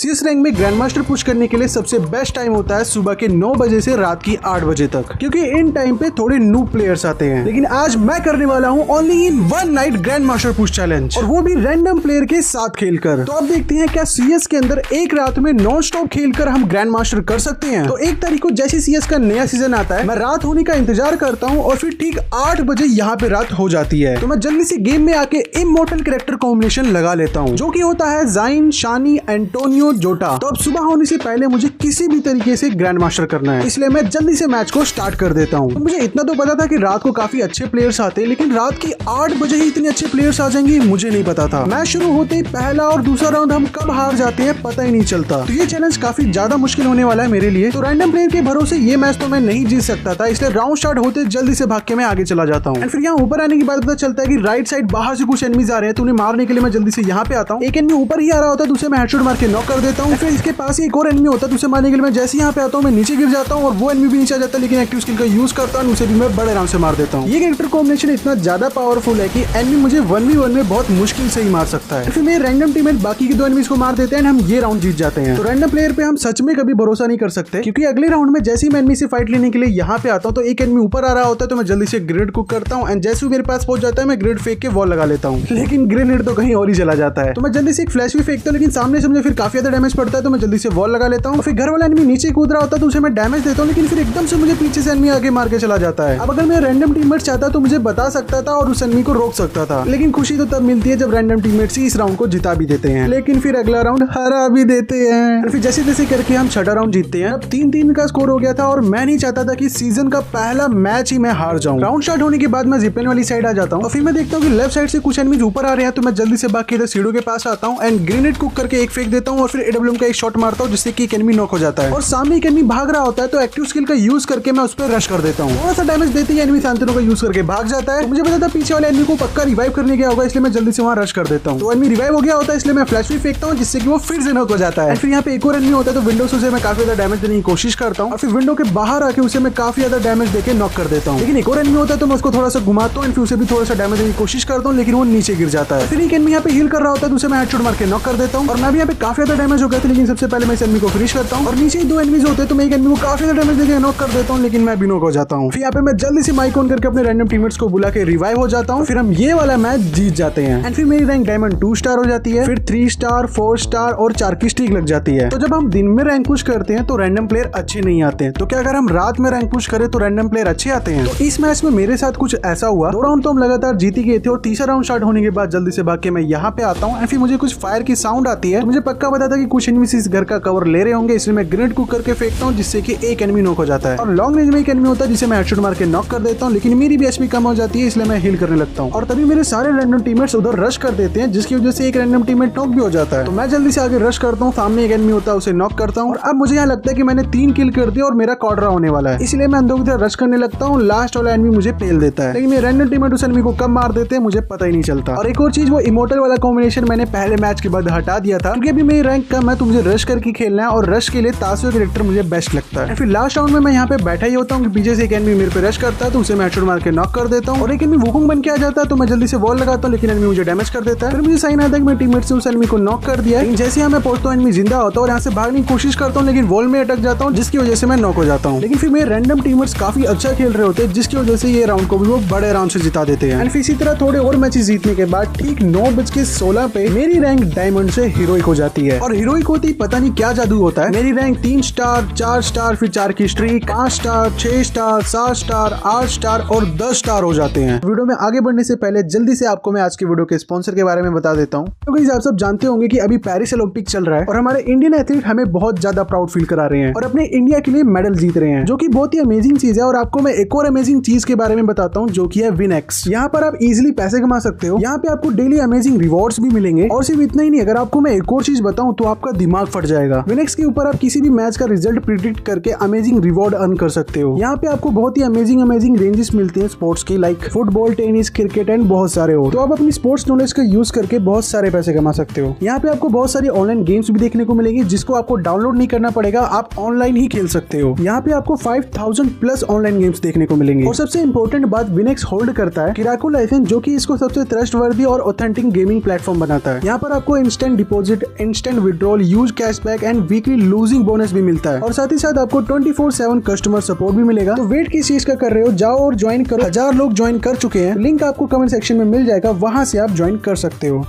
CS rank में grand master push करने के लिए सबसे बेस्ट टाइम होता है सुबह के 9 बजे से रात की 8 बजे तक, क्योंकि इन टाइम पे थोड़े न्यू प्लेयर्स आते हैं। लेकिन आज मैं करने वाला हूँ only in one night grand master push challenge, और वो भी रैंडम प्लेयर के साथ खेलकर। तो अब देखते हैं क्या सीएस के अंदर एक रात में नॉन स्टॉप खेलकर हम ग्रैंड मास्टर कर सकते हैं। तो 1 तारीख को जैसे सीएस का नया सीजन आता है, मैं रात होने का इंतजार करता हूँ और फिर ठीक 8 बजे यहाँ पे रात हो जाती है। तो मैं जल्दी से गेम में आके इमॉर्टल कैरेक्टर कॉम्बिनेशन लगा लेता हूँ, जो कि होता है ज़ाइन, शानी, एंटोनियो, जोटा। तो अब सुबह होने से पहले मुझे किसी भी तरीके से ग्रैंड मास्टर करना है, इसलिए मैं जल्दी से मैच को स्टार्ट कर देता हूँ। तो मुझे इतना तो पता था कि रात को काफी अच्छे प्लेयर्स आते हैं, लेकिन रात की 8 बजे ही इतने अच्छे प्लेयर्स आ जाएंगे मुझे नहीं पता था। मैच शुरू होते ही पहला और दूसरा राउंड हम कब हार जाते हैं पता ही नहीं चलता। तो ये चैलेंज काफी ज्यादा मुश्किल होने वाला है मेरे लिए। तो रैंडम प्लेयर के भरोसे ये मैच तो मैं नहीं जीत सकता था, इसलिए राउंड स्टार्ट होते जल्दी से भाग के मैं आगे चला जाता हूँ। फिर यहाँ ऊपर आने के बाद पता चलता है कि राइट साइड बाहर से कुछ एनिमीज आ रहे हैं, तो उन्हें मारने के लिए मैं जल्दी से यहाँ पे आता हूँ। एक एनिमी ऊपर ही आ रहा होता है, दूसरे में हेडशॉट मार के नॉक कर देता हूँ। फिर इसके पास एक और एनिमी होता है, दूसरे मारने के लिए मैं जैसे यहाँ पे आता हूँ मैं नीचे गिर जाता हूँ और वो एनिमी भी नीचे आ जाता है, लेकिन एक्टिव स्किल का यूज करता हूँ, उसे भी मैं बड़े आराम से मार देता हूँ। ये कैरेक्टर कॉम्बिनेशन इतना ज्यादा पावरफुल है कि एनिमी मुझे 1v1 में बहुत मुश्किल से ही मार सकता है। फिर मेरे रैंडम टीममेट बाकी के 2 एनिमीज को मार देते हैं, हम ये राउंड जीत जाते हैं। तो रैंडम प्लेयर पे हम सच में कभी भरोसा नहीं कर सकते, क्योंकि अगले राउंड में जैसे ही मैं एनिमी से फाइट लेने के लिए यहाँ पे आता हूँ तो एक एनिमी ऊपर आ रहा होता है, तो मैं जल्दी से ग्रेनेड कुक करता हूँ एंड जैसे ही मेरे पास पहुंच जाता है मैं ग्रेनेड फेंक के वॉल लगा लेता हूँ, लेकिन ग्रेनेड तो कहीं और ही चला जाता है। तो मैं जल्दी से एक फ्लैश भी फेंकता हूँ, लेकिन सामने से मुझे फिर काफी ज्यादा डैमेज पड़ता है, तो मैं जल्दी से वॉल लगा लेता हूँ। फिर घर वाला एनिमी नीचे कूद रहा होता है तो उसे मैं डैमेज देता हूँ, लेकिन फिर एकदम से मुझे पीछे से एनिमी आगे मार के चला जाता है। अब अगर मैं रैंडम टीममेट चाहता तो मुझे बता सकता था और उस एनिमी को रोक सकता था, लेकिन खुशी तो तब मिलती है जब रैंडम टीममेट्स इस राउंड को जिता भी देते हैं, लेकिन फिर अगला राउंड हरा भी देते हैं। फिर जैसे तैसे करके हम 6वां राउंड जीतते हैं। अब 3-3 का स्कोर हो गया था और मैं नहीं चाहता था कि सीजन का पहला मैच ही मैं हार जाऊं। राउंड स्टार्ट होने के बाद मैं जिपलाइन वाली साइड आ जाता हूं और फिर मैं देखता हूं कि लेफ्ट साइड से कुछ एनिमीज ऊपर आ रहे हैं, तो मैं जल्दी से भाग के इधर सीढ़ियों के पास आता हूं एंड ग्रेनेड कुक करके एक फेंक देता हूं और फिर एडब्ल्यूएम का एक शॉट मारता हूं, जिससे कि एक एनिमी नॉक हो जाता है। और सामने एक एनिमी भाग रहा होता है, तो एक्टिव स्किल का यूज करके मैं उस पर रश कर देता हूं। थोड़ा सा डैमेज देते ही एनिमी शांतनु का यूज करके भाग जाता है। तो मुझे पता था पीछे वाले एनिमी को पक्का रिवाइव करने गया होगा, इसलिए मैं जल्दी से वहां रश कर देता हूं। तो एनिमी रिवाइव हो गया होता है, इसलिए मैं फ्लैश भी फेंकता हूं, जिससे कि वो फिर से नॉक हो जाता है। फिर यहाँ पे एक और एनिमी होता है, तो विंडो से मैं काफी ज्यादा डैमेज देने की कोशिश करता हूं और फिर विंडो के बाहर आके उसे मैं काफी ज्यादा डैमेज देके नॉक कर देता हूं। लेकिन एक और एनिमी होता है, तो मैं उसको थोड़ा सा घुमाता हूं, फिर उसे भी थोड़ा सा डैमेज देने की कोशिश करता हूं, लेकिन वो नीचे गिर जाता है। फिर एक एनिमी यहाँ पे हील कर रहा होता है, दूसरे मैं हेडशॉट मार के नॉक कर देता हूं और मैं भी यहाँ पे काफी ज्यादा डैमेज हो गया था, लेकिन सबसे पहले मैं इस एनिमी को फिनिश करता हूं। और नीचे 2 एनिमीज होते हैं, तो मैं एक एनिमी को काफी ज्यादा डैमेज देके नॉक कर देता हूं, लेकिन मैं भी नॉक हो जाता हूं। फिर यहाँ पे मैं जल्दी से माइक ऑन करके अपने रैंडम टीममेट्स को बुला के रिवाइव हो जाता हूं। फिर हम ये वाला मैच जीत जाते हैं एंड फिर मेरी रैंक डायमंड 2 स्टार हो जाती है, फिर 3 स्टार, 4 स्टार और 4 की स्ट्रीक लग जाती है। तो जब हम दिन में रैंक पुश करते हैं तो रैंडम प्लेयर अच्छे नहीं आते हैं, तो क्या अगर हम रात में रैंक पुश करें तो रैंडम प्लेयर अच्छे आते हैं? तो इस मैच में मेरे साथ कुछ ऐसा हुआ। 2 राउंड तो हम लगातार जीत ही गए थे और तीसरा राउंड स्टार्ट होने के बाद जल्दी से भाग के मैं यहाँ पे आता हूँ। फिर मुझे कुछ फायर की साउंड आती है, तो मुझे पक्का पता था कि कुछ एनिमीज इस घर का कवर ले रहे होंगे, इसलिए मैं ग्रेनेड कुक करके फेंकता हूँ, जिससे कि एक एनिमी नॉक हो जाता है। और लॉन्ग रेंज में एक एनिमी होता है जिसे मैं हेडशॉट मार के नॉक कर देता हूँ, लेकिन मेरी भी एचपी कम हो जाती है, इसलिए मैं हील करने लगता हूँ। और तभी मेरे सारे रैंडम टीममेट्स उधर रश कर देते हैं, जिसकी वजह से एक रैंडम टीममेट नॉक भी हो जाता है। तो मैं जल्दी से आगे रश करता हूँ, सामने एक एनिमी होता है उसे नॉक करता हूँ और अब मुझे यहाँ लगता है कि मैंने 3 किल कर दिया और मेरा क्वार्टर होने वाला है, इसलिए मैं अंदर की तरफ रश करने लगता हूँ। लास्ट वाला एनिमी मुझे पेल देता है, लेकिन मेरे रैंडम टीममेट उस एनिमी को कब मार देते हैं मुझे पता ही नहीं चलता। और एक और चीज, वो इमॉर्टल वाला कॉम्बिनेशन मैंने पहले मैच के बाद हटा दिया था, क्योंकि अभी मेरी रैंक कम है, तो मुझे रश करके खेलना है और रश के लिए तासियो कैरेक्टर मुझे बेस्ट लगता है। फिर लास्ट राउंड में मैं यहाँ पे बैठा ही होता हूँ कि पीछे से एक एनिमी मेरे पे रश करता है, तो उसे मैं हेडशॉट मार के नॉक कर देता हूँ और एक एनिमी वुकुंग बन के आ जाता है, तो मैं जल्दी से वॉल लगाता हूँ, लेकिन एनिमी मुझे डैमेज कर देता है। फिर मुझे साइन आता है कि मेरे टीममेट से उस एनिमी को नॉक कर दिया, लेकिन जैसे यहाँ मैं पहुंचता हूँ एनिमी जिंदा होता है और यहाँ से भागने की कोशिश करता हूँ, लेकिन वॉल में अटक जाता हूँ, जिसकी वजह से मैं नॉक हो जाता हूँ। लेकिन फिर मेरे रैंडम टीममेट्स काफी अच्छा खेल रहे होते हैं, जिसकी वजह से ये राउंड को भी वो बड़े आराम से जिता देते हैं। एंड फिर इसी तरह थोड़े और मैचेस जीतने के बाद ठीक 9:16 पे मेरी रैंक डायमंड से हीरोइक हो जाती है। और हीरोइक होती पता नहीं क्या जादू होता है, मेरी रैंक 3 स्टार, 4 स्टार, फिर 4 की streak, 5 star, 6 star, 7 star, 8 star और 10 स्टार हो जाते हैं। वीडियो में आगे बढ़ने से पहले जल्दी से आपको मैं आज के वीडियो के स्पॉन्सर के बारे में बता देता हूँ। क्योंकि आप सब जानते होंगे कि अभी पेरिस ओलंपिक चल रहा है और हमारे इंडियन एथलीट हमें बहुत ज्यादा प्राउड फील करा रहे हैं और अपने इंडिया के लिए मेडल जीत रहे हैं, जो कि बहुत ही अमेजिंग चीज है। और आपको मैं एक और अमेजिंग चीज के बारे में बताता हूँ, जो कि है विनेक्स। यहाँ पर आप इजिली पैसे कमा सकते हो, यहाँ पे आपको डेली अमेजिंग रिवॉर्ड्स भी मिलेंगे। और सिर्फ इतना ही नहीं, अगर आपको मैं एक और चीज बताऊं तो आपका दिमाग फट जाएगा। विनेक्स के ऊपर आप किसी भी मैच का रिजल्ट प्रिडिक्ट करके अमेजिंग रिवॉर्ड अर्न कर सकते हो। यहाँ पे आपको बहुत ही अमेजिंग रेंजेस मिलते हैं स्पोर्ट्स के, like football, tennis, cricket and बहुत सारे और। तो आप अपनी स्पोर्ट्स नॉलेज का यूज करके बहुत सारे पैसे कमा सकते हो। यहाँ पे आपको बहुत सारी ऑनलाइन गेम्स भी देखने को मिलेंगी, जिसको आपको डाउनलोड नहीं करना पड़ेगा, आप ऑनलाइन ही खेल सकते हो। यहाँ पे आपको 5000 प्लस ऑनलाइन गेम्स देखने को मिलेंगे। और सबसे इंपॉर्टेंट बात, विनेक्स होल्ड करता है किराको लाइसेंस, जो कि इसको सबसे ट्रस्टवर्दी और ऑथेंटिक गेमिंग प्लेटफॉर्म बनाता है। यहाँ पर आपको instant deposit, instant withdrawal, use cashback and weekly losing bonus भी मिलता है। और साथ ही साथ आपको 24/7 कस्टमर सपोर्ट भी मिलेगा। तो वेट किस चीज का कर रहे हो, जाओ और ज्वाइन करो। 1000 लोग ज्वाइन कर चुके हैं, लिंक आपको कमेंट सेक्शन में मिल जाएगा, वहां से आप ज्वाइन कर सकते हो।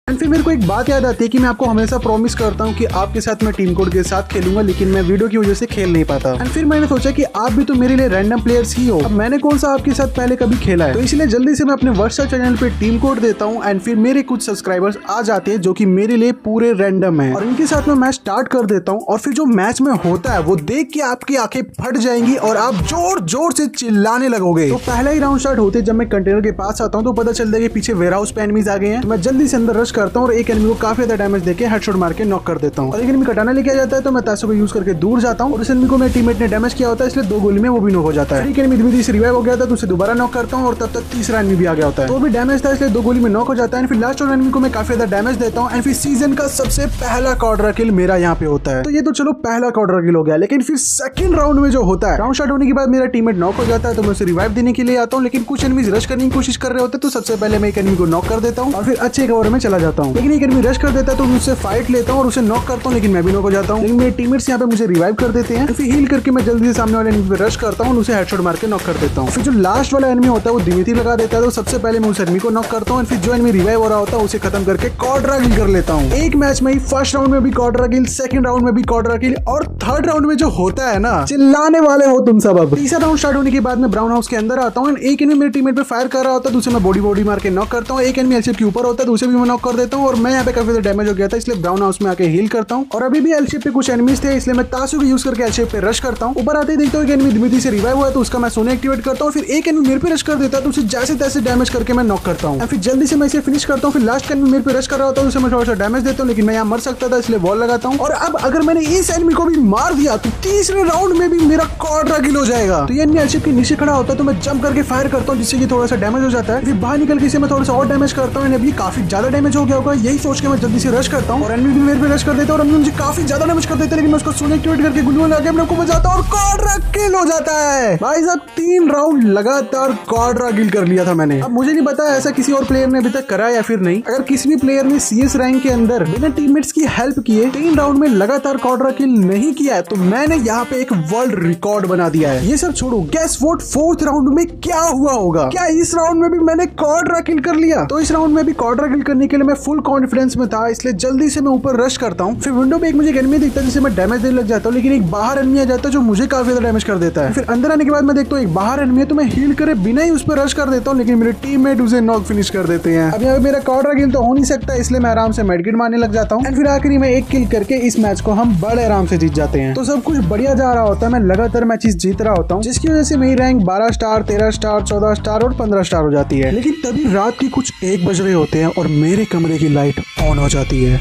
एंड फिर मेरे को एक बात याद आती है कि मैं आपको हमेशा प्रॉमिस करता हूँ कि आपके साथ मैं टीम कोड के साथ खेलूंगा, लेकिन मैं वीडियो की वजह से खेल नहीं पाता। एंड फिर मैंने सोचा कि आप भी तो मेरे लिए रैंडम प्लेयर्स ही हो। अब मैंने कौन सा आपके साथ पहले कभी खेला है, तो इसलिए जल्दी से मैं अपने व्हाट्सएप चैनल पे टीम कोड देता हूँ एंड फिर मेरे कुछ सब्सक्राइबर्स आ जाते हैं जो कि मेरे लिए पूरे रैंडम है, और इनके साथ मैं मैच स्टार्ट कर देता हूँ। और फिर जो मैच में होता है वो देख के आपकी आंखें फट जाएंगी और आप जोर जोर से चिल्लाने लगोगे। तो पहला ही राउंड स्टार्ट होते जब मैं कंटेनर के पास आता हूँ तो पता चलता है कि पीछे वेयर हाउस पे एनिमीज आ गए हैं। तो मैं जल्दी से अंदर रश करता हूँ और एक एनिमी काफी ज्यादा डैमेज देके हेडशॉट मार के नॉक कर देता हूँ। और एक एनिमी कटाना लेके आ जाता है तो मैं ताशो को यूज करके दूर जाता हूँ और उस एनिमी को मेरे टीममेट ने डैमेज किया होता है, इसलिए 2 गोली में वो भी नॉक हो जाता है। एक एनिमी धीरे से रिवाइव हो गया था तो उसे दोबारा नॉक करता हूँ और तब तक तीसरा एनिमी भी आ गया होता है, तो भी डैमेज था इसलिए 2 गोली में नॉक हो जाता है। फिर लास्ट और एनिमी को मैं काफी ज्यादा डैमेज देता हूँ एंड फिर सीजन का सबसे पहला क्वाड्रा किल मेरा यहाँ पे होता है। तो ये तो चलो पहला क्वाड्रा किल हो गया, लेकिन फिर सेकंड राउंड में जो होता है, राउंड स्टार्ट होने के बाद मेरा टीममेट नॉक हो जाता है तो मैं उसे रिवाइव देने के लिए आता हूँ, लेकिन कुछ एनिमीज रश करने की कोशिश कर रहे होते तो सबसे पहले मैं एक एनिमी को नॉक कर देता हूँ और फिर अच्छे कवर में चला जाता हूँ। लेकिन एक एनिमी रश कर देता है तो मैं उससे फाइट लेता हूँ और उसे नॉक करता हूँ, लेकिन मैं भी नॉक हो जाता हूँ। लेकिन मेरे टीममेट्स यहाँ पे मुझे रिवाइव कर देते हैं, फिर हील करके मैं जल्दी से सामने वाले एनिमी पे रश करता हूँ और उसे हेडशॉट मार के नॉक कर देता हूँ। फिर जो लास्ट वाला एनिमी होता है वो दिमित्री लगा देता है, तो सबसे पहले मैं उस एनिमी को नॉक करता हूँ। फिर जो एनिमी रिवाइव हो रहा होता है उसे खत्म करके क्वाड्रा किल कर लेता हूँ। एक मैच में ही फर्स्ट राउंड में भी क्वाड्रा किल, सेकंड राउंड में भी क्वाड्रा किल, और थर्ड राउंड में जो होता है ना, चिल्लाने वाले हो तुम सब। अब तीसरा राउंड स्टार्ट होने के बाद मैं ब्राउन हाउस के अंदर आता हूँ। एक एनिमी मेरे टीममेट पे फायर कर रहा होता है, दूसरे मैं बॉडी मार के नॉक करता हूँ। एक एनिमी एलशिप के ऊपर होता है, दूसरे भी मैं नॉक कर देता हूँ और मैं यहाँ पे काफी ज्यादा डैमेज हो गया था, इसलिए ब्राउन हाउस में आके हील करता हूँ। और अभी भी एलशिप पे कुछ एनिमीज थे, इसलिए मैं ताशो को यूज करके एलशिप पे रश करता हूँ। ऊपर आते ही देखता हूँ कि एनिमी दिमित्री से रिवाइव हुआ है तो उसका मैं सोने एक्टिवेट करता हूँ। फिर एक एनिमी मेरे पे रश कर देता है तो उसे जैसे तैसे डैमेज करके मैं नॉक करता हूँ। फिर जल्दी से मैं इसे फिनिश करता हूँ। फिर लास्ट एनिमी मेरे पे रश कर रहा होता है, उसे मैं थोड़ा सा डैमेज देता हूँ, लेकिन मैं यहाँ मर सकता था इसलिए वॉल लगाता हूँ। और अब अगर मैंने इस एनिमी को भी मार दिया तो तीसरे राउंड में भी मेरा क्वाड्रा किल हो जाएगा। तो ये एनिमी एलशिप के नीचे खड़ा होता है तो मैं जंप करके फायर करता हूँ, जिससे कि थोड़ा सा डैमेज हो जाता है। फिर बाहर निकल के इसे मैं थोड़ा सा और डैमेज करता हूँ। अभी काफी ज्यादा डैमेज हो गया होगा, यही सोच के मैं जल्दी से रश करता हूँ और एनिमी भी मेरे पे रश कर देता है और एनिमी मुझे काफी ज्यादा डैमेज कर देता है, लेकिन मैं उसको सोने एक्टिवेट करके गुलुआ लगा के अपने को बचाता हूँ और क्वाड्रा किल हो जाता है। भाई साहब 3 राउंड लगातार क्वाड्रा किल कर लिया था मैंने। अब मुझे नहीं पता ऐसा किसी और प्लेयर ने अभी तक करा या फिर नहीं। अगर किसी भी प्लेयर ने CS रैंक के अंदर बिना टीममेट्स की हेल्प किए 3 राउंड में लगातार क्वाड्रा किल नहीं किया है तो मैंने यहाँ पे एक वर्ल्ड रिकॉर्ड बना दिया है। ये सब छोड़ो, गेस व्हाट 4th राउंड में क्या हुआ होगा? क्या इस राउंड में भी मैंने क्वाड्रा किल कर लिया? तो इस राउंड में भी क्वाड्रा किल करने के लिए मैं फुल कॉन्फिडेंस में था, इसलिए जल्दी से मैं ऊपर रश करता हूँ। फिर विंडो पे एक मुझे एनिमी दिखता है जिसे मैं डैमेज देने लग जाता हूँ, लेकिन एक बाहर एनिमी आ जाता है जो मुझे काफी ज्यादा डैमेज कर देता है। फिर अंदर आने के बाद मैं देखता हूँ एक बाहर एनिमी है तो मैं हील करे बिना ही उस पर रश कर देता हूँ, लेकिन मेरे टीममेट उसे नॉक फिनिश कर देते हैं। अब यहाँ पे मेरा क्वाड्रा किल तो हो नहीं सकता, इसलिए मैं आराम से मेडकिट मारने लग जाता हूँ। एंड फिर आखिरी में एक किल करके इस मैच को हम बड़े आराम से जीत जाते हैं। तो सब कुछ बढ़िया जा रहा होता है, मैं लगातार मैचेस जीत रहा होता हूँ, जिसकी वजह से मेरी रैंक 12 स्टार, 13 स्टार, 14 स्टार और 15 स्टार हो जाती है। लेकिन तभी रात की कुछ 1 बज रहे होते हैं और मेरे कमरे की लाइट ऑन हो जाती है।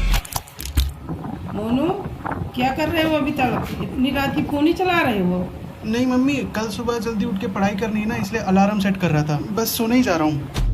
मोनू क्या कर रहे हो अभी तक? इतनी रात की फोन ही चला रहे हो? नहीं मम्मी, कल सुबह जल्दी उठ के पढ़ाई करनी है ना, इसलिए अलार्म सेट कर रहा था, बस सोने ही जा रहा हूँ।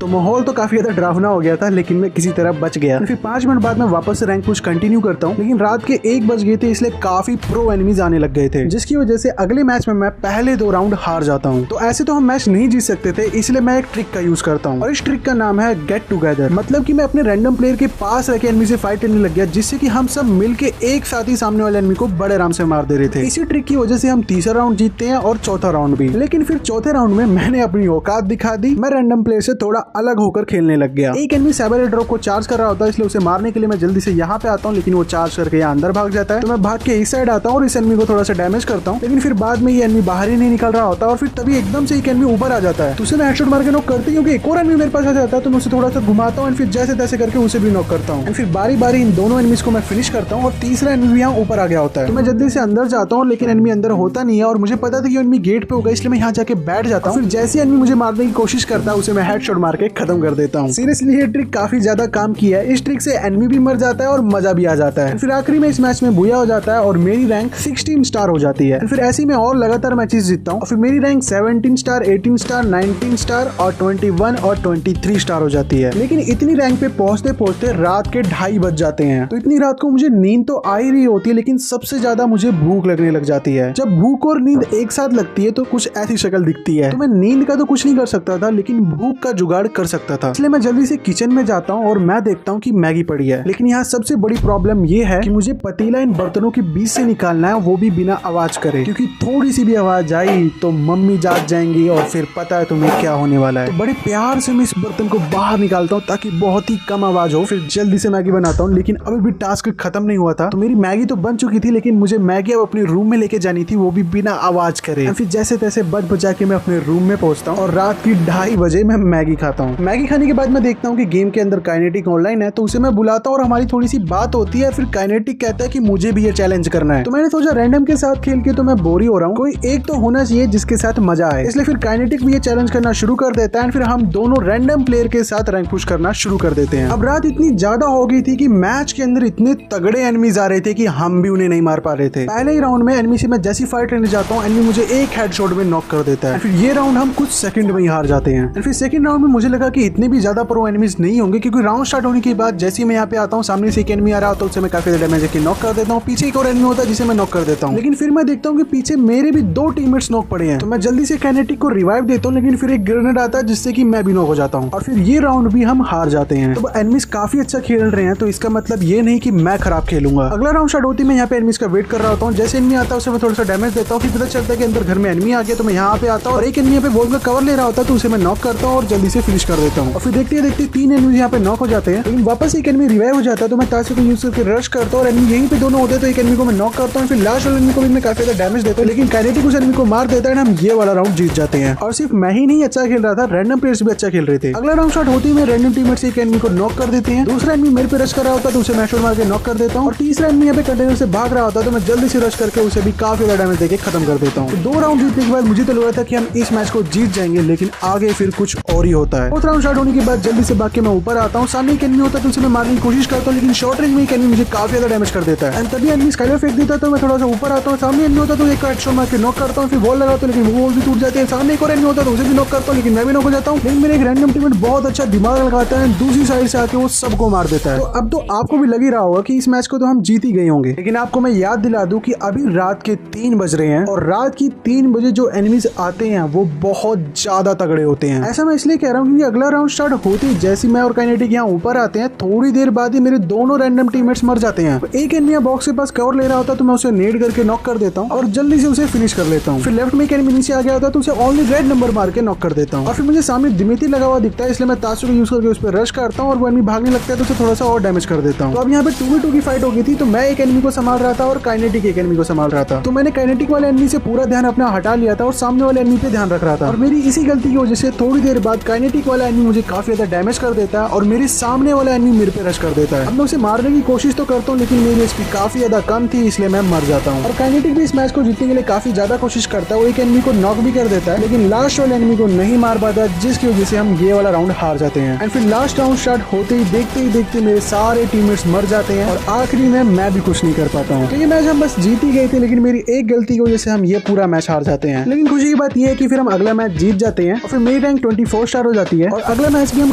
तो माहौल तो काफी ज्यादा डरावना हो गया था, लेकिन मैं किसी तरह बच गया। फिर 5 मिनट बाद मैं वापस से रैंक पुश कंटिन्यू करता हूँ, लेकिन रात के 1 बज गए थे, इसलिए काफी प्रो एनिमीज आने लग गए थे, जिसकी वजह से अगले मैच में मैं पहले 2 राउंड हार जाता हूँ। तो ऐसे तो हम मैच नहीं जीत सकते थे, इसलिए मैं एक ट्रिक का यूज करता हूँ और इस ट्रिक का नाम है गेट टुगेदर। मतलब कि मैं अपने रैंडम प्लेयर के पास रह के एनिमी से फाइट करने लग गया, जिससे कि हम सब मिलके एक साथ ही सामने वाले एनिमी को बड़े आराम से मार दे रहे थे। इसी ट्रिक की वजह से हम तीसरा राउंड जीतते हैं और चौथा राउंड भी। लेकिन फिर चौथे राउंड में मैंने अपनी औकात दिखा दी, मैं रैंडम प्लेयर से थोड़ा अलग होकर खेलने लग गया। एक एनिमी साइबर ड्रॉप को चार्ज कर रहा होता है, इसलिए उसे मारने के लिए मैं जल्दी से यहाँ पे आता हूँ, लेकिन वो चार्ज करके यहाँ अंदर भाग जाता है। तो मैं भाग के इस साइड आता हूँ और इस एनिमी को थोड़ा सा डैमेज करता हूँ, लेकिन फिर बाद में ये एनिमी बाहर ही नहीं निकल रहा होता और फिर तभी एकदम से एक एनिमी ऊपर आ जाता है, तो उसे मैं हेडशॉट मार के नॉक करती हूँ। एक और एनिमी मेरे पास आ जाता है तो मैं उसे थोड़ा सा घुमाता हूँ, फिर जैसे तैसे करके उसे भी नॉक करता हूँ। फिर बारी बारी इन दोनों एनिमीज को मैं फिनिश करता हूँ और तीसरा एनिमी यहाँ ऊपर आ गया होता है। तो मैं जल्दी से अंदर जाता हूँ, लेकिन एनिमी अंदर होता नहीं है और मुझे पता था कि एनिमी गेट पे होगा, इसलिए मैं यहाँ जाके बैठ जाता हूँ। फिर जैसे एनिमी मुझे मारने की कोशिश करता है उसे मैं हेडशॉट मार के खत्म कर देता हूँ। सीरियसली ये ट्रिक काफी ज्यादा काम किया है, इस ट्रिक से एनिमी भी मर जाता है और मजा भी आ जाता है। फिर आखिरी में इस मैच में बुया हो जाता है और मेरी रैंक 16 स्टार हो जाती है। फिर ऐसे ही मैं और लगातार मैचेस जीतता हूँ और फिर मेरी रैंक 17 स्टार, 18 स्टार, 19 स्टार और 21 और 23 स्टार हो जाती है। लेकिन इतनी रैंक पे पहुंचते पहुंचते रात के 2:30 बज जाते हैं। तो इतनी रात को मुझे नींद तो आ ही रही होती है, लेकिन सबसे ज्यादा मुझे भूख लगने लग जाती है। जब भूख और नींद एक साथ लगती है तो कुछ ऐसी शक्ल दिखती है। तो मैं नींद का तो कुछ नहीं कर सकता था, लेकिन भूख का जुगाड़ कर सकता था। इसलिए मैं जल्दी से किचन में जाता हूँ और मैं देखता हूँ कि मैगी पड़ी है। लेकिन यहाँ सबसे बड़ी प्रॉब्लम ये है कि मुझे पतीला इन बर्तनों के बीच से निकालना है, वो भी बिना आवाज करे, क्योंकि थोड़ी सी भी आवाज आई तो मम्मी जाग जाएंगी और फिर पता है तुम्हें क्या होने वाला है। तो बड़े प्यार से मैं इस बर्तन को बाहर निकालता हूँ ताकि बहुत ही कम आवाज हो। फिर जल्दी से मैगी बनाता हूँ, लेकिन अभी भी टास्क खत्म नहीं हुआ था। तो मेरी मैगी तो बन चुकी थी, लेकिन मुझे मैगी अब अपने रूम में लेके जानी थी, वो भी बिना आवाज करे। फिर जैसे तैसे बच बचा के मैं अपने रूम में पहुंचता हूँ और रात की 2:30 बजे मैं मैगी खाता हूँ। मैगी खाने के बाद मैं देखता हूँ कि गेम के अंदर काइनेटिक ऑनलाइन है, तो उसे मैं बुलाता हूँ और हमारी थोड़ी सी बात होती है। फिर काइनेटिक कहता है कि मुझे भी ये चैलेंज करना है। तो मैंने सोचा रैंडम के साथ खेल के तो मैं बोर ही हो रहा हूँ, कोई एक तो होना चाहिए जिसके साथ मजा आए। इसलिए फिर काइनेटिक भी ये चैलेंज करना शुरू कर देता है। फिर हम दोनों रैंडम प्लेयर के साथ रैंक पुश करना शुरू कर देते हैं। अब रात इतनी ज्यादा हो गई थी कि मैच के अंदर इतने तगड़े एनिमीज आ रहे थे कि हम भी उन्हें नहीं मार पा रहे थे। पहले ही राउंड में एनिमी से मैं जैसी फाइट लेने जाता हूँ, एनिमी मुझे एक हेडशॉट में नॉक कर देता है। फिर ये राउंड हम कुछ सेकंड में ही हार जाते हैं। फिर सेकंड राउंड में मुझे लगा कि इतने भी ज्यादा प्रो एनिमीज नहीं होंगे, क्योंकि राउंड स्टार्ट होने के बाद जैसे मैं यहाँ पे आता हूँ, सामने से एक एनिमी आ रहा होता है, उससे मैं काफी ज्यादा डैमेज नॉक कर देता हूँ। पीछे एक और एनिमी होता है जिसे मैं नॉक कर देता हूँ, लेकिन फिर मैं देखता हूँ कि पीछे मेरे भी 2 टीममेट्स नॉक पड़े हैं। तो मैं जल्दी से काइनेटिक को रिवाइव देता हूँ, लेकिन फिर एक ग्रेनेड आता है जिससे कि मैं भी नॉक हो जाता हूँ और फिर ये राउंड भी हम हार जाते हैं। तो एनिमीज काफी अच्छा खेल रहे हैं, तो इसका मतलब ये नहीं कि मैं खराब खेलूंगा। अगला राउंड स्टार्ट होती मैं यहाँ पे एनिमीज का वेट कर रहा होता हूँ। जैसे एनिमी आता है उसे मैं थोड़ा सा डैमेज देता हूँ। फिर पता चलता है कि अंदर घर में एनिमी आ गया, तो मैं यहाँ पे आता हूँ और एक एनिमी पे वॉल का कवर ले रहा होता है, तो उसे मैं नॉक करता हूँ और जल्दी से फिनिश कर देता हूँ। और फिर देखते देखते 3 एनिमी यहाँ पे नॉक हो जाते हैं, लेकिन वापस एक एनिमी रिवाइव हो जाता है। तो मैं ताशे को यूज करके रश करता हूँ और एनिमी यहीं पे दोनों होते हैं, तो एक एनिमी को मैं नॉक करता हूँ। फिर लास्ट वाले एनिमी को भी मैं काफी ज्यादा डैमेज देता हूँ, लेकिन काइनेटिक उस एनिमी को मार देता है। हम ये वाला राउंड जीत जाते हैं। और सिर्फ मैं ही नहीं अच्छा खेल रहा था, रैंडम प्लेयर्स भी अच्छा खेल रहे थे। अगला राउंड स्टार्ट होते ही मैं रैंडम टीममेट से एक एनिमी को नॉक कर देते हैं। दूसरा एनिमी मेरे पे रश कर रहा होता है, तो उसे मैं शॉट मार के नॉक कर देता हूँ। और तीसरा एनिमी यहाँ पे कंटेनर से भाग रहा होता है, तो मैं जल्दी से रश करके उसे भी काफी ज्यादा डैमेज देके खत्म कर देता हूँ। 2 राउंड जीतने के बाद मुझे तो लग रहा था कि हम इस मैच को जीत जाएंगे, लेकिन आगे फिर कुछ और ही होता है। 4th राउंड स्टार्ट होने के बाद जल्दी से भाग के मैं ऊपर आता हूँ। सामने एक एनिमी होता है, तो उसे मैं मारने की कोशिश करता हूँ, लेकिन शॉर्ट रेंज में एक एनिमी मुझे काफी ज्यादा डैमेज कर देता है। तभी एनिमी स्काइलर फेंक देता है, तो मैं थोड़ा सा ऊपर आता हूँ। सामने एनिमी होता है, तो एक हेडशॉट मार के नॉक करता हूँ। फिर वॉल लगाता हूँ, लेकिन वो वॉल भी टूट जाती है। सामने एक और एनिमी होता है, तो उसे भी नॉक करता हूँ, लेकिन मैं भी नॉक हो जाता हूँ। लेकिन मेरे एक रैंडम टीममेट बहुत अच्छा दिमाग लगाता है, दूसरी साइड से आके वो सबको मार देता है। तो अब तो आपको भी लग ही रहा होगा कि इस मैच को तो हम जीत ही गए होंगे, लेकिन आपको मैं याद दिला दूं कि अभी रात के 3 बज रहे हैं और रात की 3 बजे जो एनिमीज आते हैं वो बहुत ज्यादा तगड़े होते हैं। ऐसा मैं इसलिए कह रहा हूँ क्योंकि अगला राउंड स्टार्ट होते ही जैसे मैं और काइनेटिक यहाँ ऊपर आते हैं, थोड़ी देर बाद ही मेरे दोनों रैंडम टीममेट्स मर जाते हैं। एक एनिमी बॉक्स के पास कवर ले रहा होता है, तो मैं उसे नेड करके नॉक कर देता हूँ और जल्दी से उसे फिनिश कर लेता हूँ। फिर लेफ्ट में एक एनिमी नीचे आ गया होता है, तो उसे ओनली रेड नंबर मार के नॉक कर देता हूँ। और फिर मुझे सामने दिमित्री लगा हुआ दिखता है, इसलिए मैं ताशे को यूज करके उस पर रश करता हूँ और वो एनिमी भागने लगता है, तो उसे थोड़ा सा और डैमेज कर देता हूँ। तो अब यहाँ पे 2v2 की फाइट हो गई थी, तो मैं एक एनिमी को संभाल रहा था और काइनेटिक एक एनिमी को संभाल रहा था। तो मैंने काइनेटिक वाले एनिमी से पूरा ध्यान अपना हटा लिया था और सामने वाले एनिमी पे ध्यान रख रहा था। और मेरी इसी गलती की वजह से थोड़ी देर बाद काइनेटिक वाला एनिमी मुझे काफी ज्यादा डैमेज कर देता है और मेरे सामने वाला एनिमी मेरे पे रश कर देता है। अब मैं उसे मारने की कोशिश तो करता हूँ, लेकिन मेरी एचपी काफी ज्यादा कम थी, इसलिए मैं मर जाता हूँ। और काइनेटिक भी इस मैच को जीतने के लिए काफी ज्यादा कोशिश करता है, वो एक एनिमी को नॉक भी कर देता है, लेकिन लास्ट वाले एनिमी को नहीं मार पाता, जिसकी वजह से हम ये वाला राउंड हार जाते हैं। एंड फिर लास्ट राउंड स्टार्ट होते ही देखते मेरे सारे टीममेट्स मर जाते हैं और आखिरी में मैं भी कुछ नहीं कर पाता हूँ। तो ये मैच हम बस जीत ही गए थे, लेकिन मेरी एक गलती की वजह से हम ये पूरा मैच हार जाते हैं। लेकिन खुशी की बात ये है कि फिर हम अगला मैच जीत जाते हैं और फिर मेरी रैंक 24 स्टार हो जाती है और अगला मैच भी हम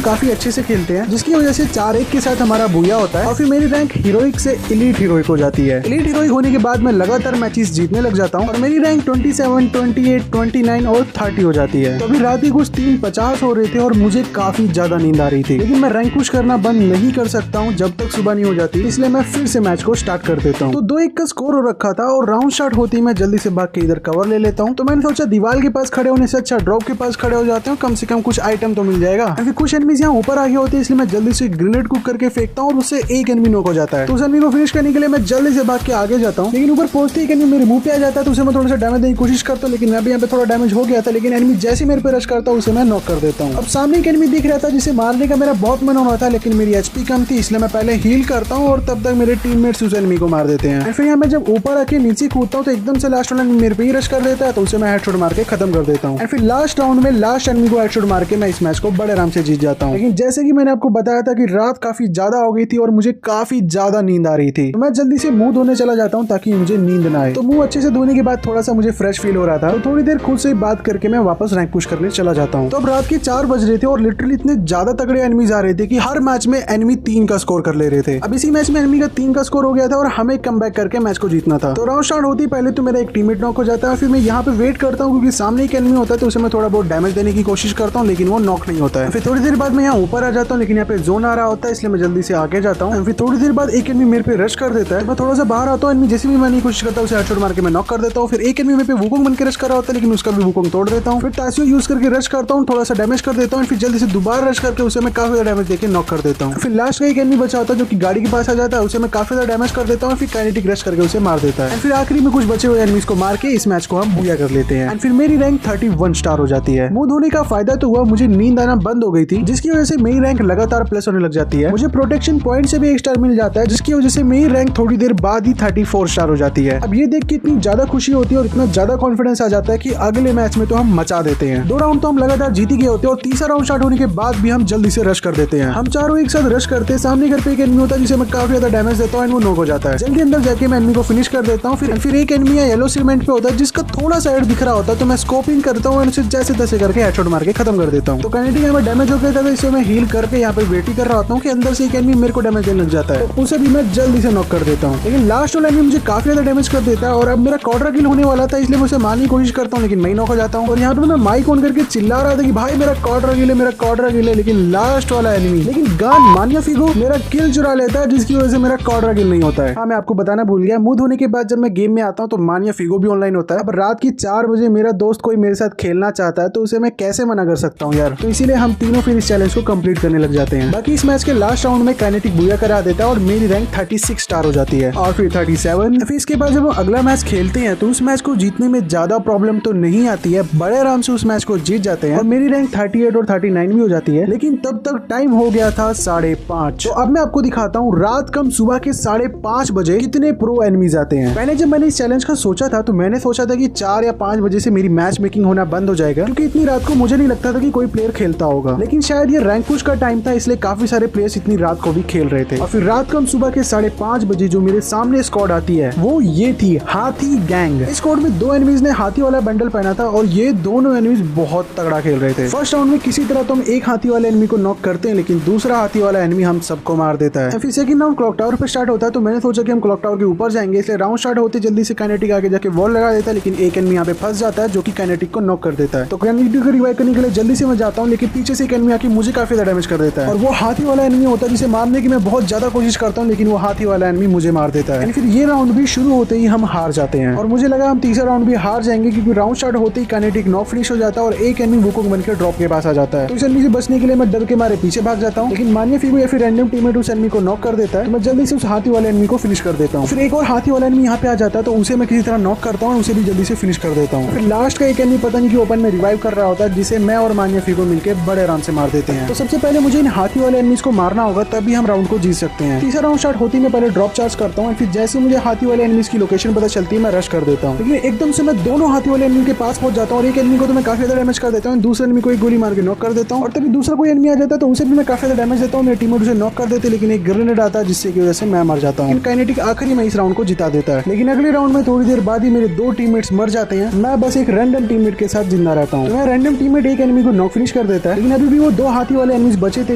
काफी अच्छे से खेलते हैं, जिसकी वजह से 4-1 के साथ हमारा बुया होता है और फिर मेरी रैंक हीरोइक से एलीट हीरोइक हो जाती है। एलीट हीरोइक होने के बाद मैं लगातार मैचेस जीतने लग जाता हूँ और मेरी रैंक 27, 28, 29 और 30 हो जाती है। तो अभी रात ही कुछ 3:50 हो रहे थे और मुझे काफी ज्यादा नींद आ रही थी, लेकिन मैं रैंक पुश करना बंद नहीं कर सकता हूँ जब तक सुबह नहीं हो जाती, इसलिए मैं फिर से मैच को स्टार्ट कर देता हूँ। तो 2-1 का स्कोर हो रखा था और राउंड स्टार्ट होती ही मैं जल्दी से भाग के इधर कवर ले लेता हूँ। तो मैंने सोचा दीवार के पास खड़े होने से अच्छा ड्रॉप के पास खड़े हो जाते हैं, कम से कम कुछ आइटम तो मिल जाएगा। फिर कुछ एनिमीज यहाँ ऊपर आ गए होते हैं, इसलिए मैं जल्दी से ग्रेनेड कुक करके फेंकता हूँ और उससे एक एनिमी नॉक हो जाता है। तो उस एनिमी को फिनिश करने के लिए मैं जल्दी से भाग के आगे जाता हूँ, लेकिन ऊपर पहुंचते ही एक एनिमी मेरे मुंह पे आ जाता है, तो उसे मैं थोड़ा सा डैमेज देने की कोशिश करता हूँ, लेकिन अभी यहाँ पे थोड़ा डैमेज हो गया था, लेकिन एनिमी जैसे मेरे पे रश करता है उसे मैं नॉक कर देता हूँ। अब सामने एक एनिमी दिख रहा था जिसे मारने का मेरा बहुत मन हो रहा था, लेकिन मेरी एचपी कम थी, इसलिए मैं पहले हील करता हूँ और तब तक मेरे टीममेट्स उस एनिमी को मार देते हैं। फिर यहाँ मैं जब ऊपर आके नीचे कूदता हूँ तो एकदम से लास्ट वाला मेरे पे ही रश कर देता है, तो उसे मैं हेडशॉट मार के खत्म कर देता हूँ। फिर लास्ट राउंड में लास्ट एनिमी को हेडशॉट मार के मैं इस मैच को बड़े आराम से जीत जाता हूँ। लेकिन जैसे कि मैंने आपको बताया था कि रात काफी ज्यादा हो गई थी और मुझे काफी ज्यादा नींद आ रही थी, तो मैं जल्दी से मुंह धोने चला जाता हूँ ताकि मुझे नींद ना आए। तो मुंह अच्छे से धोने के बाद थोड़ा सा मुझे फ्रेश फील हो रहा था, तो थोड़ी देर खुद से बात करके मैं वापस रैंक पुश करने चला जाता हूँ। तो अब रात के 4 बज रहे थे और लिटरली इतने ज्यादा तगड़े एनिमीज आ रहे थे कि हर मैच में एनिमी 3 का स्कोर कर ले रहे थे। अब इसी मैच में एनिमी का 3 का स्कोर हो गया था और हमें कमबैक करके मैच को जीतना था। तो राउंड स्टार्ट होती पहले तो मेरा एक टीममेट नॉक हो जाता है, फिर मैं यहाँ पे वेट करता हूँ क्योंकि सामने एक एनिमी होता है, तो उसे मैं थोड़ा बहुत डैमेज देने की कोशिश करता हूँ, लेकिन वो नॉक नहीं होता है। फिर थोड़ी देर बाद मैं यहाँ ऊपर आ जाता हूँ, लेकिन यहाँ पे जोन आ रहा होता है, इसलिए मैं जल्दी से आगे जाता हूँ। फिर थोड़ी देर बाद एक एनिमी मेरे पे रश कर देता है। मैं थोड़ा सा बाहर आता हूँ, एनिमी जैसे भी मैं कोशिश करता हूँ उसे हेडशॉट मार के मैं नॉक कर देता हूँ। फिर एक एनिमी मेरे पे वुकोंग बन के रश कर रहा होता है, लेकिन उसका भी वुकोंग तोड़ देता हूँ। फिर तासियो यूज करके रश करता हूँ, थोड़ा सा डैमेज कर देता हूँ, फिर जल्दी से दोबारा रश करके उसे मैं काफी ज्यादा डैमेज देके नॉक कर देता हूँ। फिर लास्ट का एक एनिमी बचा होता है जो कि गाड़ी के पास आ जाता है, उसे मैं काफी ज्यादा डैमेज कर देता हूँ, फिर काइनेटिक रश करके उसे मार देता है। फिर आखिरी में कुछ बचे हुए एनिमीज को मार के इस मैच को हम बूया कर लेते हैं। फिर मेरी रैंक 31 स्टार हो जाती है। मुंह धोने का फायदा तो हुआ मुझे नींद आना बंद हो गई थी, जिसकी वजह से मेरी रैंक लगातार प्लस होने लग जाती है। मुझे प्रोटेक्शन पॉइंट से भी 1 स्टार मिल जाता है, जिसकी वजह से मेरी रैंक थोड़ी देर बाद ही 34 स्टार हो जाती है। अब ये देख के इतनी ज्यादा खुशी होती है और इतना ज्यादा कॉन्फिडेंस आ जाता है कि अगले मैच में तो हम मचा देते हैं। 2 राउंड तो हम लगातार जीत ही गए होते हैं और तीसरा राउंड स्टार्ट होने के बाद भी हम जल्दी से रश कर देते हैं। हम चारों एक साथ रश करते हैं। सामने घर पे एक एनिमी होता है जिसे मैं काफी ज्यादा डैमेज देता हूँ, वो नॉक हो जाता है। जल्दी अंदर जाके मैं एनिमी को फिनिश कर देता हूँ। फिर एक एनिमी येलो सीमेंट पे होता है जिसका थोड़ा सा हेड दिख रहा होता है, तो मैं स्कोपिंग करता हूँ, उसे जैसे तैसे करके हेडशॉट मार के खत्म कर देता हूँ। तो काइनेटिक यहाँ पे डैमेज हो गया था, तो इसे मैं हील करके यहाँ पे वेट कर रहा होता हूँ कि अंदर से एक एनिमी मेरे को डैमेज देने लग जाता है, तो उसे भी मैं जल्दी से नॉक कर देता हूँ। लेकिन लास्ट वाला एनिमी मुझे काफी ज्यादा डैमेज कर देता है और अब मेरा क्वाड्रा किल होने वाला था, इसलिए मैं उसे मारने की कोशिश करता हूँ, लेकिन मैं नॉक हो जाता हूँ। और यहाँ पे मैं माइक ऑन करके चिल्ला रहा था कि भाई मेरा क्वाड्रा किल है, मेरा क्वाड्रा किल है, लेकिन लास्ट वाला एनिमी लेकिन गान मानियाफिगो मेरा किल चुरा लेता है, जिसकी वजह से मेरा क्वाड्रा किल नहीं होता है। हाँ, मैं आपको बताना भूल गया, मुंह धोने के बाद जब मैं गेम में आता हूँ तो मानियाफिगो भी ऑनलाइन होता है। अब रात की 4 बजे मेरा दोस्त कोई मेरे साथ खेलना चाहता है, तो उसे मैं कैसे मना कर सकता हूँ यार। तो इसीलिए हम तीनों फिर इस चैलेंज को कंप्लीट करने लग जाते हैं। बाकी इस मैच के लास्ट राउंड में काइनेटिक बूया करा देता है और मेरी रैंक 36 स्टार हो जाती है, और फिर 37। फिर इसके बाद जब हम अगला मैच खेलते हैं तो उस मैच को जीतने में ज्यादा प्रॉब्लम तो नहीं आती है, बड़े आराम से उस मैच को जीत जाते हैं और मेरी रैंक 38 और 39 भी हो जाती है। लेकिन तब तक टाइम हो गया था 5:30। तो अब मैं आपको दिखाता हूँ रात कम सुबह के 5:30 बजे कितने प्रो एनिमीज आते हैं। पहले जब मैंने इस चैलेंज का सोचा था तो मैंने सोचा था कि 4 या 5 बजे से मेरी मैच मेकिंग होना बंद हो जाएगा, क्योंकि इतनी रात को मुझे नहीं लगता था कि कोई प्लेयर खेलता होगा। लेकिन शायद ये रैंक पुश का टाइम था, इसलिए काफी सारे प्लेयर्स इतनी रात को भी खेल रहे थे। और फिर रात कम सुबह के 5:30 बजे जो मेरे सामने स्क्वाड आती है वो ये थी हाथी गैंग। इस स्क्वाड में 2 एनिमीज ने हाथी वाला बंडल पहना था और ये दोनों एनिमीज बहुत तगड़ा खेल रहे थे। फर्स्ट राउंड में किसी तरह तो हम एक हाथी वाले एनिमी को नॉक करते हैं, लेकिन दूसरा हाथी वाला एनिमी हम सबको मार देता है। फिर सेकंड राउंड क्लॉक टावर पे स्टार्ट होता है, तो मैंने सोचा कि हम क्लॉक टावर के ऊपर जाएंगे, इसलिए राउंड स्टार्ट होते जल्दी से काइनेटिक आगे जाके वॉल लगा देता है, लेकिन एक एनिमी यहाँ पे फंस जाता है जो कि काइनेटिक को नॉक कर देता है। तो काइनेटिक को रिवाइव करने के लिए जल्दी से मैं जाता हूँ, लेकिन पीछे से एक एनिमी आके मुझे काफी ज्यादा डैमेज कर देता है और वो हाथी वाला एनिमी होता है जिसे मारने की मैं बहुत ज्यादा कोशिश करता हूँ, लेकिन वो हाथी वाला एनिमी मुझे मार देता है। फिर ये राउंड भी शुरू होते ही हम हार जाते हैं और मुझे लगा हम तीसरा राउंड भी हार जाएंगे, क्योंकि राउंड स्टार्ट होते ही काइनेटिक नॉक फिनिश हो जाता है और एक एनिमी वुकोंग बनकर ड्रॉप के पास आ जाता है। तो इस एनिमी से बचने के लिए मैं डर के मारे पीछे भाग जाता हूँ, लेकिन मानियाफिगो या फिर रैंडम टीममेट उस एनिमी को नॉक कर देता है, तो मैं जल्दी से उस हाथी वाले एनिमी को फिनिश कर देता हूँ। फिर एक और हाथी वाला एनिमी यहाँ पे आ जाता है, तो उसे मैं किसी तरह नॉक करता हूँ, उसे भी जल्दी से फिनिश कर देता हूँ। फिर लास्ट का एक एनिमी पता नहीं कि ओपन में रिवाइव कर रहा होता है, जिसे मैं और मानियाफिगो मिलकर बड़े आराम से मार देते हैं। तो सबसे पहले मुझे इन हाथी वाले एनिमीज को मारना होगा, तभी हम राउंड को जीत सकते हैं। तीसरा राउंड स्टार्ट होती मैं पहले ड्रॉप चार्ज करता हूँ, फिर जैसे मुझे हाथी वाले एनिमीज की लोकेशन पता चलती है मैं रश कर देता हूँ, लेकिन एकदम से मैं दोनों हाथी वाले एनिमी के पास पहुंच जाता हूँ और एक एनिमी को तो मैं काफी ज्यादा डैमेज कर देता हूँ, दूसरे एनिमी को एक गोली मार के नॉक कर देता हूँ और तभी दूसरा कोई एनिमी आ जाता है तो उसे भी मैं काफी ज्यादा डैमेज देता हूँ। मेरे टीममेट उसे नॉक कर देते, लेकिन एक ग्रेनेड आता है जिससे की वजह से मैं मर जाता हूँ। काइनेटिक आखिरी में इस राउंड को जिता देता है, लेकिन अगले राउंड में थोड़ी देर बाद ही मेरे 2 टीममेट्स मर जाते हैं। मैं बस एक रैंडम टीममेट के साथ जिंदा रहता हूँ। मैं रैंडम टीममेट एक एनिमी को नॉक फिनिश कर देता है, लेकिन अभी भी वो 2 हाथी वाले एनिमीज बचे थे,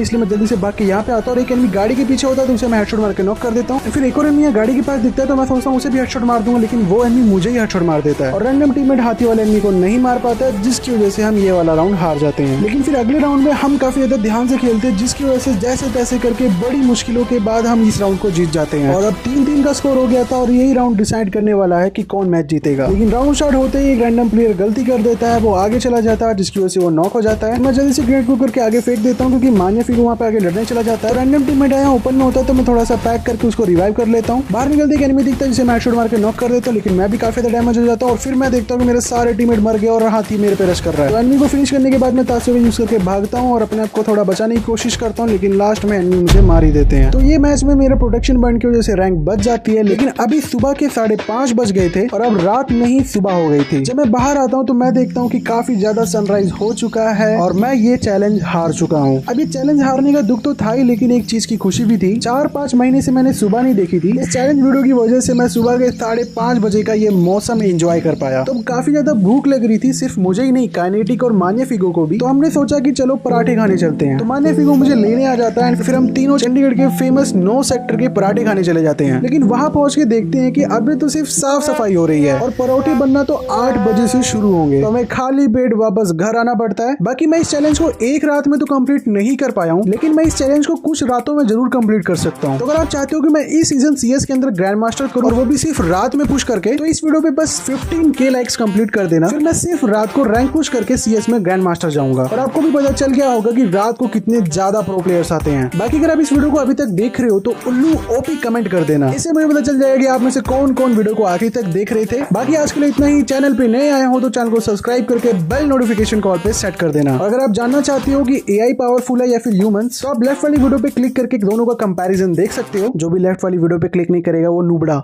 इसलिए मैं जल्दी से भाग के यहाँ पे आता हूँ और एक एनिमी गाड़ी के पीछे होता है तो उसे मैं हेडशॉट मार के नॉक कर देता हूँ। फिर एक और एनिमी गाड़ी के पास दिखता है तो मैं सोचता हूँ उसे भी हेडशॉट मार दूंगा, लेकिन वो एनिमी मुझे ही हेडशॉट मार देता है और रैंडम टीममेट हाथी वाले एनिमी को नहीं मार पाता है, जिसकी वजह से हम ये वाला राउंड हार जाते हैं। लेकिन फिर अगले राउंड में हम काफी ज्यादा ध्यान से खेलते हैं, जिसकी वजह से जैसे तैसे करके बड़ी मुश्किलों के बाद हम इस राउंड को जीत जाते हैं और अब 3-3 का स्कोर हो गया था और यही राउंड डिसाइड करने वाला है कि कौन मैच जीतेगा। लेकिन राउंड स्टार्ट होते ही एक रैंडम प्लेयर गलती कर देता है, वो आगे चला जाता है, जिसकी वजह से वो नॉक हो जाता है। मैं जल्दी से ग्रेनेड को करके आगे फेंक देता हूँ, क्योंकि मानियाफिगो वहाँ पे आगे लड़ने चला जाता है। रैंडम टीममेट आया ओपन में होता है तो मैं थोड़ा सा पैक करके उसको रिवाइव कर लेता हूँ। बाहर निकलते एक एनिमी दिखता है जिसे मैं हेडशॉट मार के नॉक कर देता हूँ, लेकिन मैं भी काफी ज्यादा डैमेज हो जाता हूँ और फिर मैं देखता हूँ कि मेरे सारे टीममेट मर गए और हाथी मेरे पे रश कर रहा है। तो एनिमी को फिनिश करने के बाद मैं तासियो यूज करके भागता हूँ और अपने आप को थोड़ा बचाने की कोशिश करता हूँ, लेकिन लास्ट में एनिमी मुझे मार ही देते हैं। तो ये मैच में मेरा प्रोटेक्शन बैंड की वजह से रैंक बच जाती है, लेकिन अभी सुबह के 5:30 बज गए थे और अब रात नहीं सुबह हो गई थी। जब मैं बाहर आता हूँ तो मैं देखता हूँ कि काफी ज्यादा सनराइज हो चुका है और मैं ये चैलेंज हार चुका हूँ। अभी चैलेंज हारने का दुख तो था ही, लेकिन एक चीज की खुशी भी थी। 4-5 महीने से मैंने सुबह नहीं देखी थी। इस चैलेंज वीडियो की वजह से मैं सुबह के 5:30 बजे का ये मौसम एंजॉय कर पाया। तो काफी ज्यादा भूख लग रही थी, सिर्फ मुझे ही नहीं काइनेटिक और मानियाफिगो को भी। तो हमने सोचा कि चलो पराठे खाने चलते हैं। तो मानियाफिगो मुझे लेने आ जाता है, फिर हम तीनों चंडीगढ़ के फेमस 9 सेक्टर के पराठे खाने चले जाते हैं। लेकिन वहाँ पहुँच के देखते हैं कि अभी तो सिर्फ साफ सफाई हो रही है और परोठे बनना तो 8 बजे से शुरू होंगे। तो हमें खाली पेट वापस घर आना पड़ता है। बाकी मैं इस चैलेंज को एक रात में तो कंप्लीट नहीं कर पाया हूँ, लेकिन मैं इस चैलेंज को कुछ रातों में जरूर कंप्लीट कर सकता हूँ। तो अगर आप चाहते हो कि मैं इस सीजन CS के अंदर ग्रैंड मास्टर करूँ और वो भी सिर्फ रात में पुश करके, तो इस वीडियो पे बस 15K लाइक्स कंप्लीट कर देना, फिर मैं सिर्फ रात को रैंक पुश करके CS में ग्रैंड मास्टर जाऊंगा और आपको भी पता चल गया होगा कि रात को कितने ज्यादा प्रो प्लेयर्स आते हैं। बाकी अगर आप इस वीडियो को अभी तक देख रहे हो तो उल्लू ओपी कमेंट कर देना, इससे मुझे पता चल जाएगा कि आप में से कौन कौन वीडियो को आखिर तक देख रहे थे। बाकी आज के लिए इतना ही। चैनल पे नए आए हो तो चैनल को सब्सक्राइब करके बेल नोटिफिकेशन कॉल पे सेट कर देना। और अगर आप जानना चाहते हो कि AI पावरफुल है या फिर ह्यूमंस, तो आप लेफ्ट वाली वीडियो पे क्लिक करके दोनों का कंपैरिजन देख सकते हो। जो भी लेफ्ट वाली वीडियो पे क्लिक नहीं करेगा वो नूबड़ा।